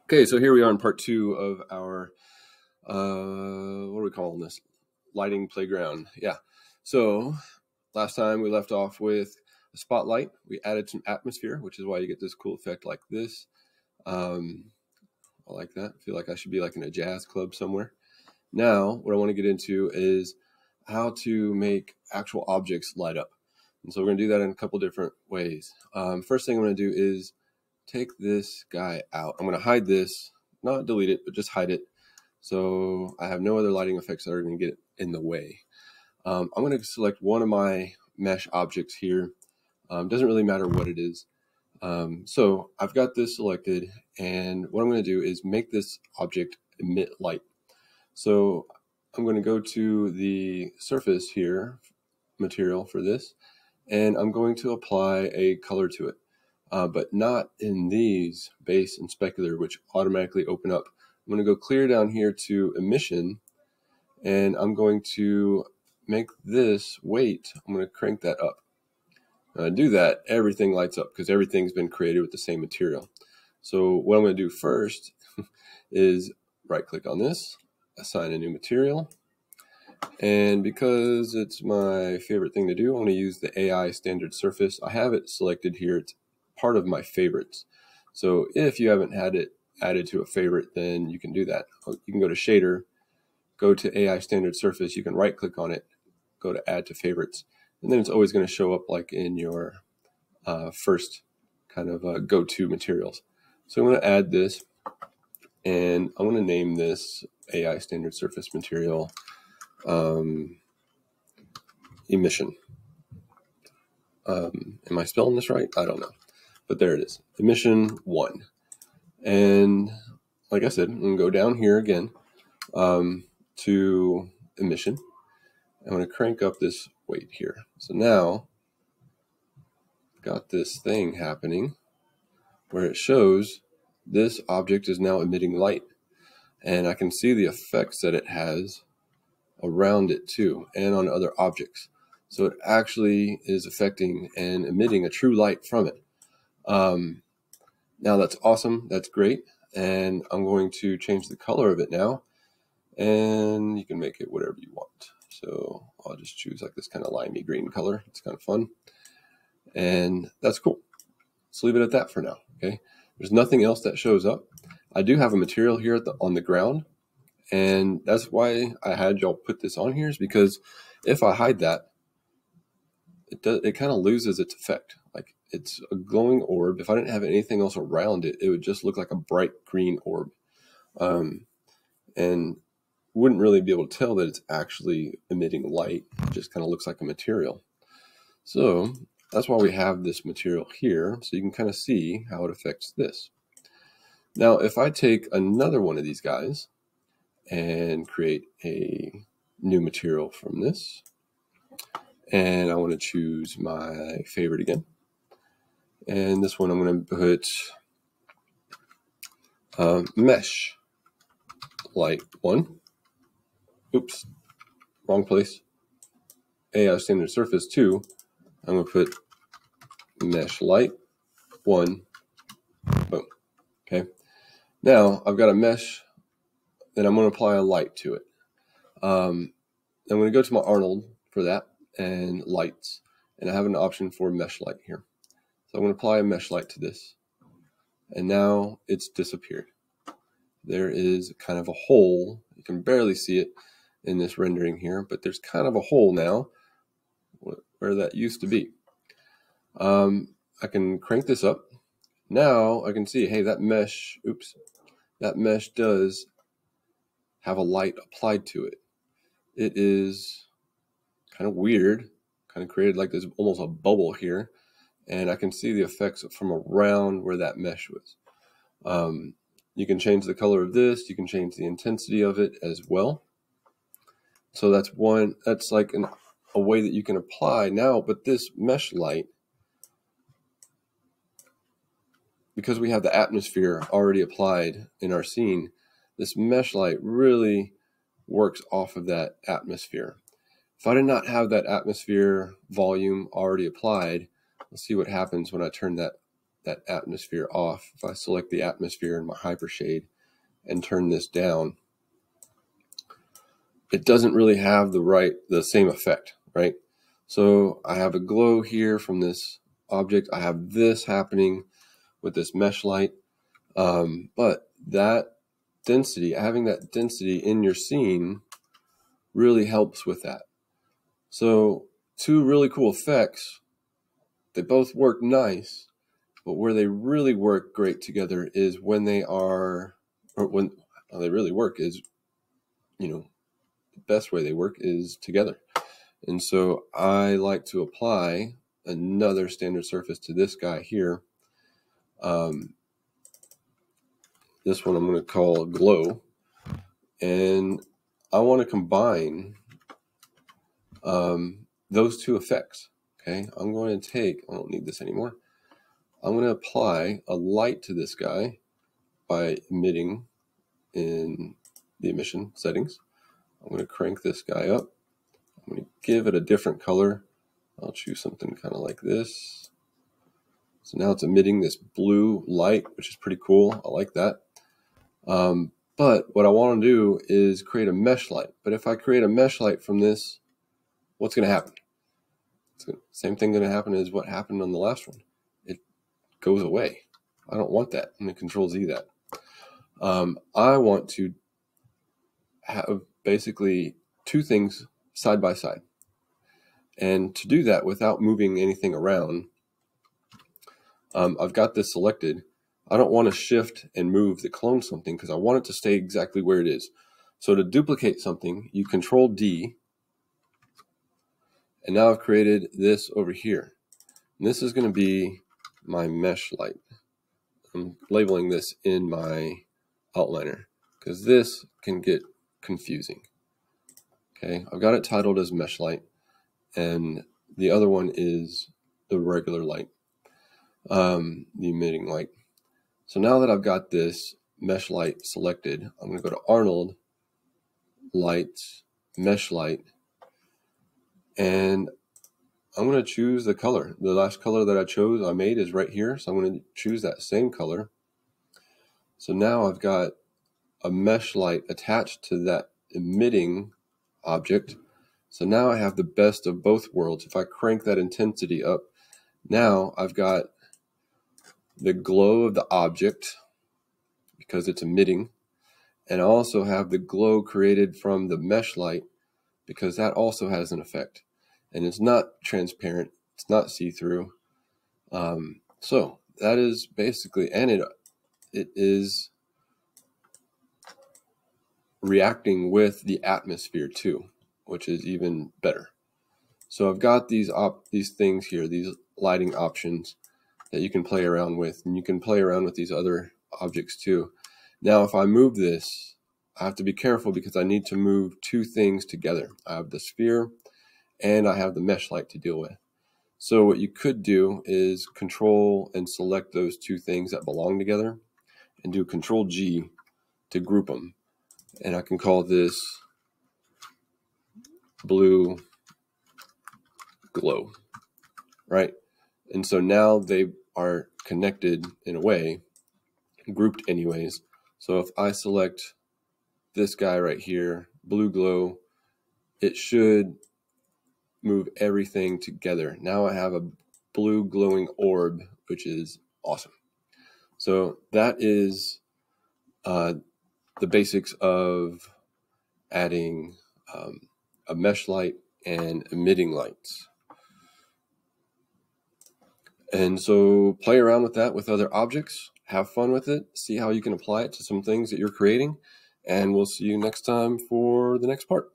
Okay, so here we are in part two of our, what are we calling this? Lighting playground. Yeah. So last time we left off with a spotlight. We added some atmosphere, which is why you get this cool effect like this. I like that. I feel like I should be like in a jazz club somewhere. Now, what I want to get into is how to make actual objects light up. And so we're going to do that in a couple different ways. First thing I'm going to do is take this guy out. I'm going to hide this, not delete it, but just hide it. So I have no other lighting effects that are going to get in the way. I'm going to select one of my mesh objects here. Doesn't really matter what it is. So I've got this selected, and what I'm going to do is make this object emit light. So I'm going to go to the surface here, material for this, and I'm going to apply a color to it. But not in these base and specular, which automatically open up. I'm going to go clear down here to emission, and I'm going to make this weight. I'm going to crank that up. When I do that, everything lights up because everything's been created with the same material. So what I'm going to do first is right click on this, assign a new material. And because it's my favorite thing to do, I'm going to use the AI standard surface. I have it selected here. It's part of my favorites. So if you haven't had it added to a favorite, then you can do that. You can go to shader, go to AI standard surface. You can right click on it, go to add to favorites. And then it's always going to show up like in your first kind of go-to materials. So I'm going to add this, and I want to name this AI standard surface material Emission. Am I spelling this right? I don't know. But there it is, Emission 1. And like I said, I'm going to go down here again to emission. I'm going to crank up this weight here. So now I've got this thing happening where it shows this object is now emitting light. And I can see the effects that it has around it too, and on other objects. So it actually is affecting and emitting a true light from it. Now that's awesome, that's great, and I'm going to change the color of it now, and you can make it whatever you want. So I'll just choose like this kind of limey green color. It's kind of fun, and that's cool. Let's leave it at that for now, okay? There's nothing else that shows up. I do have a material here on the ground, and that's why I had y'all put this on here, is because if I hide that, it kind of loses its effect. Like, it's a glowing orb. If I didn't have anything else around it, it would just look like a bright green orb, and wouldn't really be able to tell that it's actually emitting light. It just kind of looks like a material. So that's why we have this material here, so you can kind of see how it affects this. Now, if I take another one of these guys and create a new material from this, and I want to choose my favorite again, and this one I'm going to put mesh light 1. Oops, wrong place. AI standard surface 2. I'm going to put mesh light 1. Boom. Okay. Now I've got a mesh, then I'm going to apply a light to it. I'm going to go to my Arnold for that and lights, and I have an option for mesh light here. So I'm going to apply a mesh light to this, and now it's disappeared. There is kind of a hole. You can barely see it in this rendering here, but there's kind of a hole now where that used to be. I can crank this up. Now I can see, hey, that mesh does have a light applied to it. It is kind of weird, kind of created like this almost a bubble here, and I can see the effects from around where that mesh was. You can change the color of this, you can change the intensity of it as well. So that's like a way that you can apply now. But this mesh light, because we have the atmosphere already applied in our scene, this mesh light really works off of that atmosphere. If I did not have that atmosphere volume already applied, let's see what happens when I turn that that atmosphere off, if I select the atmosphere in my hypershade and turn this down, it doesn't really have the same effect, right? So I have a glow here from this object. I have this happening with this mesh light, but that density, having that density in your scene really helps with that. So two really cool effects. They both work nice, but where they really work great together is when they really work is, the best way they work is together. And so I like to apply another standard surface to this guy here. This one I'm going to call glow, and I want to combine those two effects. Okay, I'm going to take, I don't need this anymore. I'm going to apply a light to this guy by emitting in the emission settings. I'm going to crank this guy up. I'm going to give it a different color. I'll choose something kind of like this. So now it's emitting this blue light, which is pretty cool. I like that. But what I want to do is create a mesh light. But if I create a mesh light from this, what's going to happen? Same thing going to happen as what happened on the last one. It goes away. I don't want that. I'm going to Control Z that. I want to have basically two things side by side. And to do that without moving anything around, I've got this selected. I don't want to shift and move the clone something because I want it to stay exactly where it is. So to duplicate something, you Control D, and now I've created this over here. And this is going to be my mesh light. I'm labeling this in my outliner because this can get confusing. Okay, I've got it titled as mesh light, and the other one is the regular light, the emitting light. So now that I've got this mesh light selected, I'm going to go to Arnold, Light, Mesh Light, and I'm going to choose the color. The last color that I made is right here, so I'm going to choose that same color. So now I've got a mesh light attached to that emitting object. So now I have the best of both worlds. If I crank that intensity up, now I've got the glow of the object because it's emitting, and I also have the glow created from the mesh light because that also has an effect, and it's not transparent, it's not see-through. So that is basically, and it is reacting with the atmosphere too, which is even better. So I've got these things here, these lighting options that you can play around with, and you can play around with these other objects too. Now if I move this, I have to be careful because I need to move two things together. I have the sphere and I have the mesh light to deal with. So what you could do is control and select those two things that belong together and do Control G to group them. And I can call this blue glow, right? And so now they are connected in a way, grouped anyways. So if I select this guy right here, blue glow, it should move everything together. Now I have a blue glowing orb, which is awesome. So that is the basics of adding a mesh light and emitting lights. And so play around with that with other objects, have fun with it, see how you can apply it to some things that you're creating, and we'll see you next time for the next part.